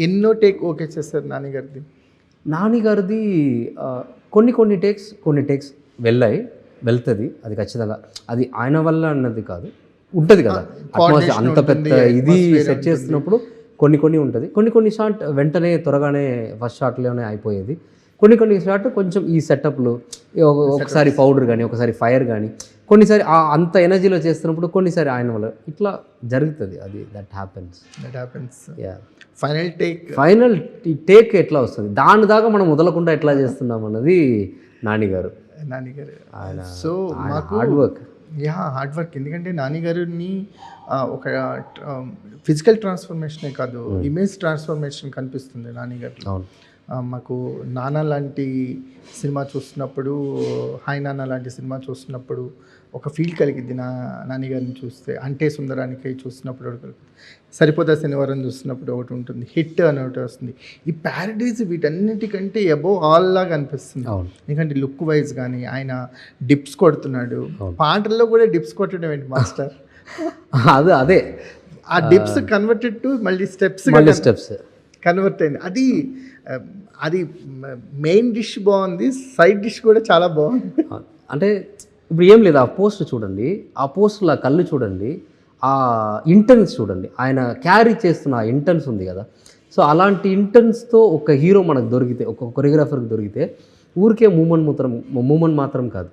ఎన్నో take okay చేస్తారు నాని గారిది? నాని గారిది కొన్ని టేక్స్ వెళ్తుంది అది ఖచ్చితంగా. అది ఆయన వల్ల అన్నది కాదు, ఉంటుంది కదా అట్మాస్ఫియర్ అంత పెద్ద ఇది సెట్ చేస్తున్నప్పుడు కొన్ని ఉంటుంది. కొన్ని షాట్ వెంటనే త్వరగానే ఫస్ట్ షాట్లోనే అయిపోయేది. కొన్ని షాట్ కొంచెం ఈ సెటప్లు ఒకసారి పౌడర్ కానీ ఒకసారి ఫైర్ కానీ కొన్నిసారి అంత ఎనర్జీలో చేస్తున్నప్పుడు కొన్నిసారి ఆయన వల్ల ఇట్లా జరుగుతుంది. అది దట్ హ్యాపెన్స్. ఫైనల్ టేక్ ఎట్లా వస్తుంది దాని దాకా మనం వదలకుండా ఎట్లా చేస్తున్నాం అన్నది నాని గారు ఆయన. సో మాకు హార్డ్ వర్క్. ఎందుకంటే నాని గారిని ఒక ఫిజికల్ ట్రాన్స్ఫర్మేషనే కాదు, ఇమేజ్ ట్రాన్స్ఫర్మేషన్ కనిపిస్తుంది నాని గారు. అవును, మాకు నాన్న లాంటి సినిమా చూస్తున్నప్పుడు, హాయ్ నాన్న లాంటి సినిమా చూస్తున్నప్పుడు ఒక ఫీల్ కలిగిద్ది నాని గారిని చూస్తే. అంటే సుందరానికి చూస్తున్నప్పుడు ఒకటి కలుగుతుంది, సరిపోతా శనివారం చూస్తున్నప్పుడు ఒకటి ఉంటుంది, హిట్ అని ఒకటి వస్తుంది. ఈ ప్యారడైజ్ వీటన్నిటికంటే అబోవ్ ఆల్ లాగా అనిపిస్తుంది. ఎందుకంటే లుక్ వైజ్ కానీ ఆయన డిప్స్ కొడుతున్నాడు, పాటల్లో కూడా డిప్స్ కొట్టడం ఏంటి మాస్టర్? అదే ఆ డిప్స్ కన్వర్టెడ్ టు మళ్ళీ స్టెప్స్ కన్వర్ట్ అయింది. అది మెయిన్ డిష్ బాగుంది, సైడ్ డిష్ కూడా చాలా బాగుంది. అంటే ఇప్పుడు ఏం లేదు, ఆ పోస్ట్ చూడండి, ఆ పోస్ట్లో కళ్ళు చూడండి, ఆ ఇంటెన్స్ చూడండి, ఆయన క్యారీ చేస్తున్న ఆ ఇంటెన్స్ ఉంది కదా. సో అలాంటి ఇంటెన్స్తో ఒక హీరో మనకు దొరికితే, ఒక కొరియోగ్రాఫర్కి దొరికితే ఊరికే మూమెంట్ మాత్రం కాదు,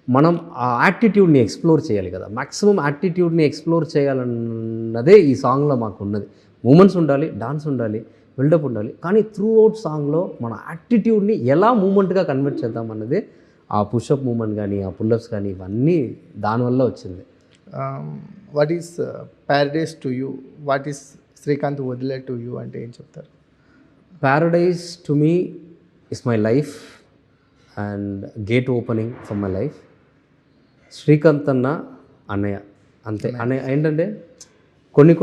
మనం ఆ యాటిట్యూడ్ని ఎక్స్ప్లోర్ చేయాలి కదా. మ్యాక్సిమం యాటిట్యూడ్ని ఎక్స్ప్లోర్ చేయాలన్నదే ఈ సాంగ్లో మాకు ఉన్నది. మూమెంట్స్ ఉండాలి, డాన్స్ ఉండాలి, బిల్డప్ ఉండాలి, కానీ త్రూ అవుట్ సాంగ్లో మన యాటిట్యూడ్ని ఎలా మూమెంట్గా కన్వర్ట్ చేద్దాం అన్నదే ఆ పుషప్ మూమెంట్ కానీ ఆ పుల్లప్స్ కానీ ఇవన్నీ దానివల్ల వచ్చింది. What is Paradise to you? What is Srikanth వదిలే టు యూ అంటే ఏం చెప్తారు? Paradise to me is my life and gate opening for my life. Srikanth అన్న అన్నయ్య అంతే. అన్నయ్య ఏంటంటే కొన్ని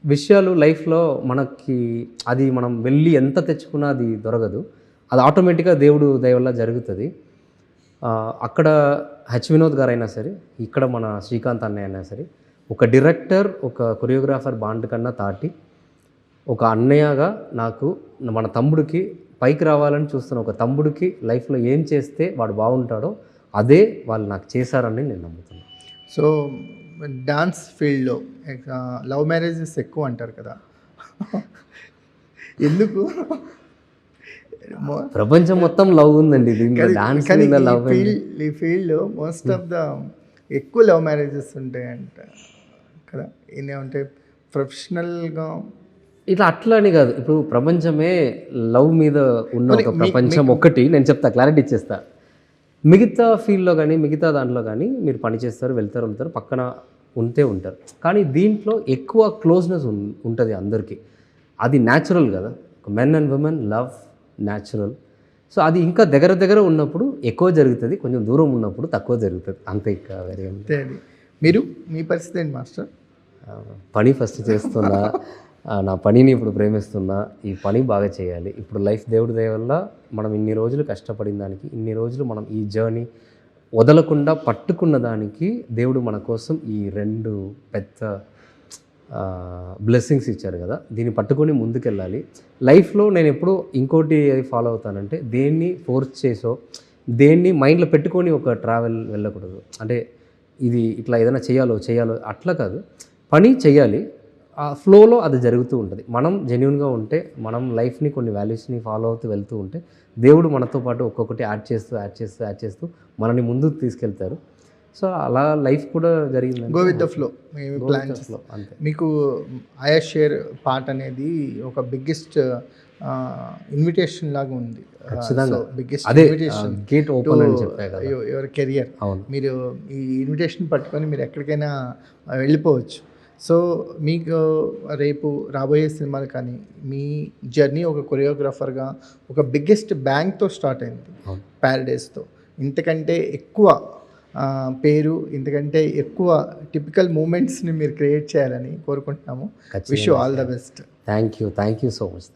విషయాలు లైఫ్లో మనకి అది మనం వెళ్ళి ఎంత తెచ్చుకున్నా అది దొరకదు, అది ఆటోమేటిక్గా దేవుడు దయ వల్ల జరుగుతుంది. అక్కడ వినోద్ గారు అయినా సరే, ఇక్కడ మన శ్రీకాంత్ అన్నయ్య అయినా సరే, ఒక డైరెక్టర్ ఒక కొరియోగ్రాఫర్ బాండ్ కన్నా తాటి ఒక అన్నయ్యగా నాకు మన తమ్ముడికి పైకి రావాలని చూస్తున్న ఒక తమ్ముడికి లైఫ్లో ఏం చేస్తే వాడు బాగుంటాడో అదే వాళ్ళు నాకు చేశారని నేను నమ్ముతున్నాను. సో డాన్స్ ఫీల్డ్లో లవ్ మ్యారేజెస్ ఎక్కువ అంటారు కదా, ఎందుకు? ప్రపంచం మొత్తం లవ్ ఉందండి దీంట్లో, డాన్స్ ఈ ఫీల్డ్లో మోస్ట్ ఆఫ్ ద ఎక్కువ లవ్ మ్యారేజెస్ ఉంటాయంట కదా. ఏమంటే ప్రొఫెషనల్గా ఇట్లా అట్లా అని కాదు, ఇప్పుడు ప్రపంచమే లవ్ మీద ఉన్న ఒక ప్రపంచం ఒకటి. నేను చెప్తా, క్లారిటీ ఇచ్చేస్తా. మిగతా ఫీల్డ్లో కానీ మిగతా దాంట్లో కానీ మీరు పని చేస్తారు, వెళ్తారు, పక్కన ఉంటారు, కానీ దీంట్లో ఎక్కువ క్లోజ్నెస్ ఉంటుంది అందరికీ. అది న్యాచురల్ కదా, men and women love natural. So అది ఇంకా దగ్గర ఉన్నప్పుడు ఎక్కువ జరుగుతుంది, కొంచెం దూరం ఉన్నప్పుడు తక్కువ జరుగుతుంది, అంతే. ఇంకా వేరే అంతే. మీరు మీ పరిస్థితి ఏంటి మాస్టర్? పని ఫస్ట్ చేస్తున్నా, నా పనిని ఇప్పుడు ప్రేమిస్తున్నా, ఈ పని బాగా చేయాలి. ఇప్పుడు లైఫ్ దేవుడి దయ వల్ల మనం ఇన్ని రోజులు కష్టపడిన దానికి, ఇన్ని రోజులు మనం ఈ జర్నీ వదలకుండా పట్టుకున్న దానికి దేవుడు మన కోసం ఈ 2 పెద్ద బ్లెస్సింగ్స్ ఇచ్చారు కదా. దీన్ని పట్టుకొని ముందుకెళ్ళాలి లైఫ్లో. నేను ఎప్పుడు ఇంకోటి ఫాలో అవుతానంటే, దేన్ని ఫోర్స్ చేసో దేన్ని మైండ్లో పెట్టుకొని ఒక ట్రావెల్ వెళ్ళకూడదు. అంటే ఇది ఇట్లా ఏదైనా చేయాలో అట్లా కాదు, పని చేయాలి, ఆ ఫ్లోలో అది జరుగుతూ ఉంటుంది. మనం జెన్యూన్గా ఉంటే, మనం లైఫ్ని కొన్ని వాల్యూస్ని ఫాలో అవుతూ వెళ్తూ ఉంటే, దేవుడు మనతో పాటు ఒక్కొక్కటి యాడ్ చేస్తూ మనని ముందుకు తీసుకెళ్తారు. సో అలా లైఫ్ కూడా జరిగింది. Go with the flow. అంతే. మీకు ఆయా షేర్ పార్ట్ అనేది ఒక బిగ్గెస్ట్ ఇన్విటేషన్ లాగా ఉంది. బిగ్గెస్ట్ ఇన్విటేషన్, గేట్ ఓపెన్ అని చెప్పా కదా, యువర్ కెరియర్. మీరు ఈ ఇన్విటేషన్ పట్టుకొని మీరు ఎక్కడికైనా వెళ్ళిపోవచ్చు. సో మీకు రేపు రాబోయే సినిమాలు కానీ మీ జర్నీ ఒక కొరియోగ్రాఫర్గా ఒక బిగ్గెస్ట్ బ్యాంక్తో స్టార్ట్ అయింది, ప్యారడైజ్తో. ఇంతకంటే ఎక్కువ పేరు, ఇంతకంటే ఎక్కువ టిపికల్ మూమెంట్స్ని మీరు క్రియేట్ చేయాలని కోరుకుంటున్నాము. Wish you all the best. Thank you so much.